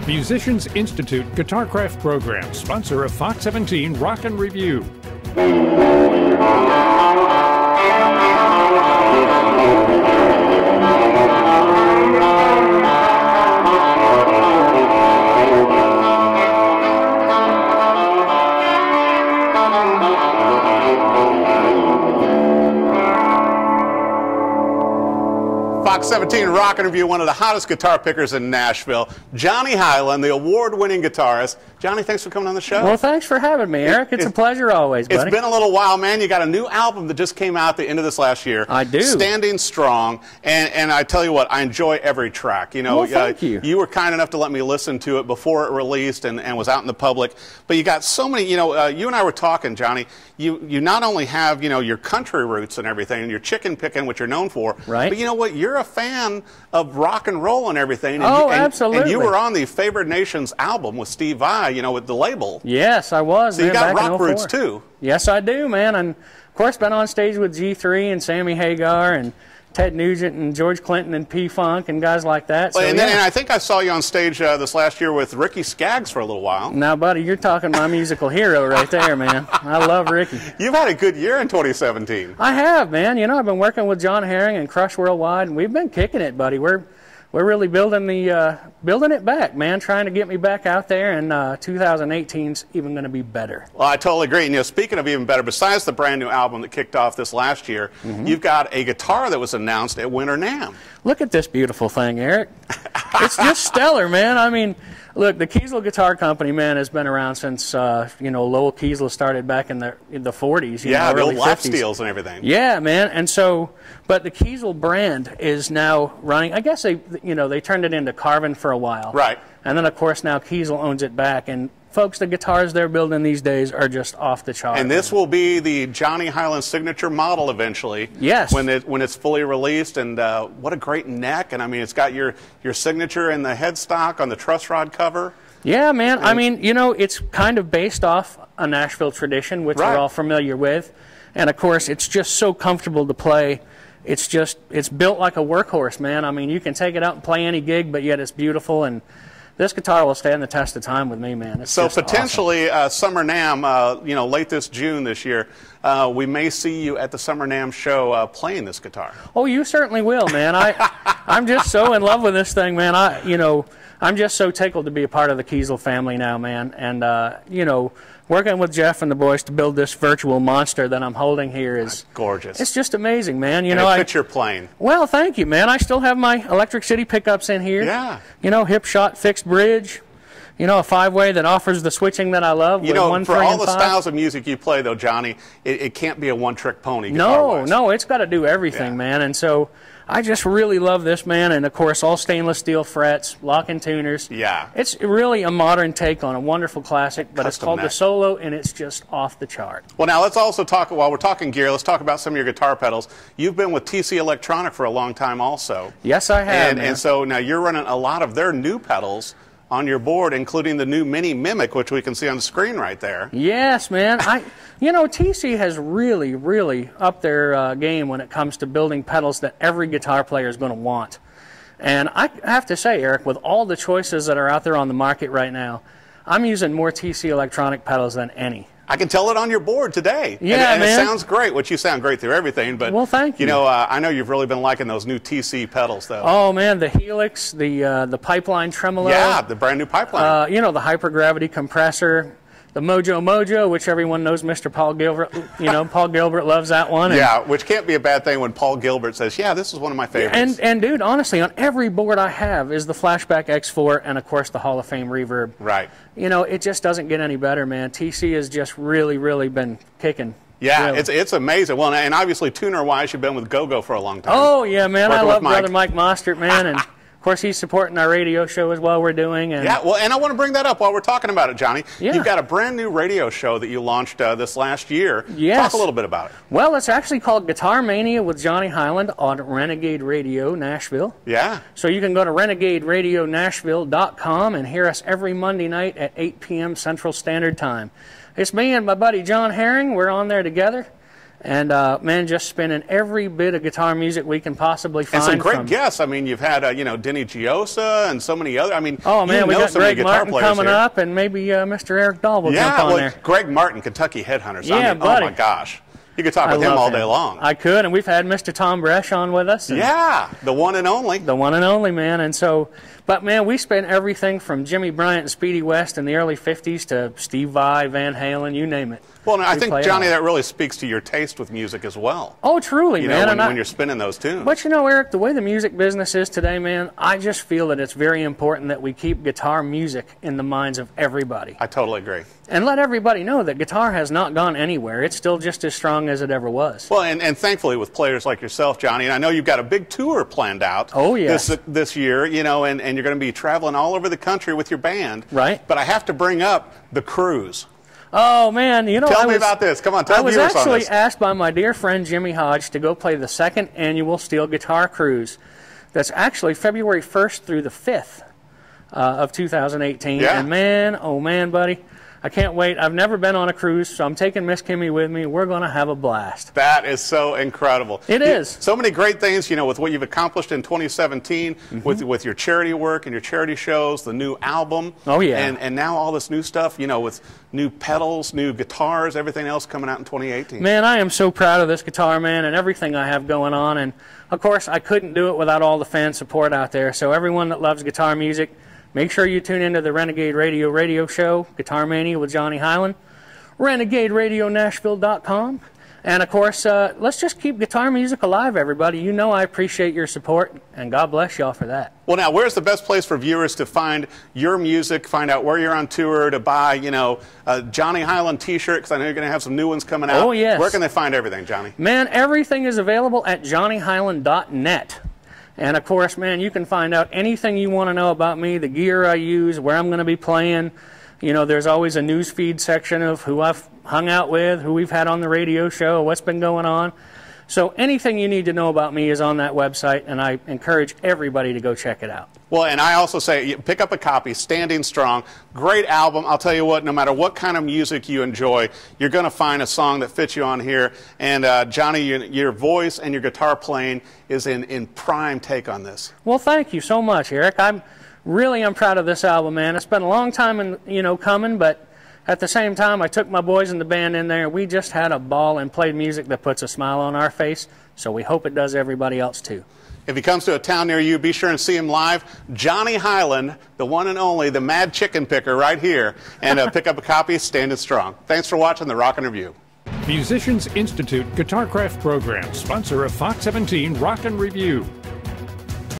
Musicians Institute Guitarcraft Program, sponsor of Fox 17 Rock and Review. Fox 17 Rock and Review, one of the hottest guitar pickers in Nashville, Johnny Hiland, the award-winning guitarist. Johnny, thanks for coming on the show. Well, thanks for having me, Eric. It's a pleasure always, buddy. It's been a little while, man. You got a new album that just came out at the end of this last year. I do. Standing Strong. And I tell you what, I enjoy every track. You know, well, thank you. You were kind enough to let me listen to it before it released and was out in the public. But you got so many, you know, you and I were talking, Johnny. You not only have, you know, your country roots and everything, and your chicken picking, which you're known for, right? But you know what? You're a fan of rock and roll and everything. And absolutely. And you were on the Favored Nations album with Steve Vai, you know, with the label. Yes, I was. So you got rock roots too. Yes, I do, man. And of course, been on stage with G3 and Sammy Hagar and Ted Nugent and George Clinton and P-Funk and guys like that. So, and I think I saw you on stage this last year with Ricky Skaggs for a little while. Now, buddy, you're talking my musical hero right there, man. I love Ricky. You've had a good year in 2017. I have, man. You know, I've been working with John Herring and Crush Worldwide, and we've been kicking it, buddy. We're really building it back, man, trying to get me back out there, and 2018's even going to be better. Well, I totally agree. And, you know, speaking of even better, besides the brand new album that kicked off this last year, you've got a guitar that was announced at Winter NAMM. Look at this beautiful thing, Eric. It's just stellar, man. I mean, look, the Keisel Guitar Company, man, has been around since, you know, Lowell Keisel started back in the 40s. Yeah, the old lap 50s. steels and everything. Yeah, man. And so, but the Keisel brand is now running, I guess they turned it into Carvin for a while. Right. And then, of course, now Keisel owns it back. And folks, the guitars they're building these days are just off the chart. And this will be the Johnny Hiland signature model eventually. Yes. When it's fully released, and what a great neck! And I mean, it's got your signature in the headstock on the truss rod cover. Yeah, man. I mean, you know, it's kind of based off a Nashville tradition, which we're all familiar with. And of course, it's just so comfortable to play. It's built like a workhorse, man. I mean, you can take it out and play any gig, but yet it's beautiful. And this guitar will stand the test of time with me, man. It's so just potentially awesome. Summer NAMM, you know, late this June this year, we may see you at the Summer NAMM show playing this guitar. Oh, you certainly will, man. I'm just so in love with this thing, man. I'm just so tickled to be a part of the Keisel family now, man. And you know, working with Jeff and the boys to build this virtual monster that I'm holding here is gorgeous. It's just amazing, man. You and know, it fits your playing. Well, thank you, man. I still have my Electric City pickups in here. Yeah. You know, hip shot fixed bridge. You know, a 5-way that offers the switching that I love. You know, 1, for 3, all and the 5. styles of music you play, though, Johnny, it can't be a one-trick pony. No, it's got to do everything, man. And so I just really love this, man. And of course, all stainless steel frets, lock-in tuners. Yeah. It's really a modern take on a wonderful classic, but it's called the Solo, and it's just off the chart. Well, now let's also talk, while we're talking gear, let's talk about some of your guitar pedals. You've been with TC Electronic for a long time also. Yes, I have, and so now you're running a lot of their new pedals on your board, including the new Mini Mimic, which we can see on the screen right there. Yes, man. You know, TC has really, really upped their game when it comes to building pedals that every guitar player is going to want. And I have to say, Eric, with all the choices that are out there on the market right now, I'm using more TC Electronic pedals than any. I can tell it on your board today. Yeah, and man. It sounds great, which you sound great through everything. But, well, thank you. You know, I know you've really been liking those new TC pedals, though. Oh, man, the Helix, the Pipeline Tremolo. Yeah, the brand new Pipeline. You know, the hypergravity compressor. The Mojo, which everyone knows Mr. Paul Gilbert, you know, Paul Gilbert loves that one. Yeah, which can't be a bad thing when Paul Gilbert says, yeah, this is one of my favorites. And dude, honestly, on every board I have is the Flashback X4 and, of course, the Hall of Fame reverb. Right. You know, it just doesn't get any better, man. TC has just really, really been kicking. Yeah, really. it's amazing. Well, and obviously, tuner-wise, you've been with Go-Go for a long time. Oh, yeah, man. I love Mike. Brother Mike Mostert, man. And of course, he's supporting our radio show as well we're doing. And yeah, well, and I want to bring that up while we're talking about it, Johnny. Yeah. You've got a brand new radio show that you launched this last year. Yes. Talk a little bit about it. Well, it's actually called Guitar Mania with Johnny Hiland on Renegade Radio Nashville. Yeah. So you can go to renegaderadionashville.com and hear us every Monday night at 8 p.m. Central Standard Time. It's me and my buddy John Herring. We're on there together. And, man, just spinning every bit of guitar music we can possibly find. And some great guests. I mean, you've had, you know, Denny Giosa and so many other. I mean, oh, man, we got Greg Martin coming here. up, and maybe Mr. Eric Dahl will jump on there. Greg Martin, Kentucky Headhunters. Yeah, I mean, buddy. Oh, my gosh. You could talk with him all day long. I could, and we've had Mr. Tom Bresh on with us. Yeah, the one and only. The one and only, man. And so, but, man, we spent everything from Jimmy Bryant and Speedy West in the early 50s to Steve Vai, Van Halen, you name it. Well, I think, Johnny, that really speaks to your taste with music as well. Oh, truly, man. You know, when you're spinning those tunes. But, you know, Eric, the way the music business is today, man, I just feel that it's very important that we keep guitar music in the minds of everybody. I totally agree. And let everybody know that guitar has not gone anywhere. It's still just as strong as it ever was. Well, and thankfully with players like yourself, Johnny, and I know you've got a big tour planned out this year, you know, and you're going to be traveling all over the country with your band. Right. But I have to bring up the cruise. Oh, man, you know, tell me about this. Come on, tell me about this. I was actually asked by my dear friend Jimmy Hodge to go play the 2nd annual Steel Guitar Cruise. That's actually February 1st through the 5th of 2018. Yeah. And, man, oh, man, buddy, I can't wait. I've never been on a cruise, so I'm taking Miss Kimmy with me. We're going to have a blast. That is so incredible. It is. So many great things, you know, with what you've accomplished in 2017, with your charity work and your charity shows, the new album. Oh, yeah. And now all this new stuff, you know, with new pedals, new guitars, everything else coming out in 2018. Man, I am so proud of this guitar, man, and everything I have going on. And, of course, I couldn't do it without all the fan support out there. So everyone that loves guitar music, make sure you tune into the Renegade Radio show, Guitar Mania with Johnny Hiland, RenegadeRadioNashville.com. And, of course, let's just keep guitar music alive, everybody. You know I appreciate your support, and God bless y'all for that. Well, now, where's the best place for viewers to find your music, find out where you're on tour, to buy, you know, a Johnny Hiland T-shirt, because I know you're going to have some new ones coming out. Oh, yes. Where can they find everything, Johnny? Man, everything is available at johnnyhiland.net. And, of course, man, you can find out anything you want to know about me, the gear I use, where I'm going to be playing. You know, there's always a news feed section of who I've hung out with, who we've had on the radio show, what's been going on. So anything you need to know about me is on that website, and I encourage everybody to go check it out. Well, and I also say pick up a copy, Standing Strong. Great album. I'll tell you what, no matter what kind of music you enjoy, you're going to find a song that fits you on here. And, Johnny, your voice and your guitar playing is in prime take on this. Well, thank you so much, Eric. I'm proud of this album, man. It's been a long time, coming, but at the same time, I took my boys in the band in there. We just had a ball and played music that puts a smile on our face, so we hope it does everybody else, too. If he comes to a town near you, be sure and see him live. Johnny Hiland, the one and only, the Mad Chicken Picker right here. And pick up a copy, Standing Strong. Thanks for watching the Rockin' Review. Musicians Institute Guitarcraft Program, sponsor of Fox 17 Rockin' Review.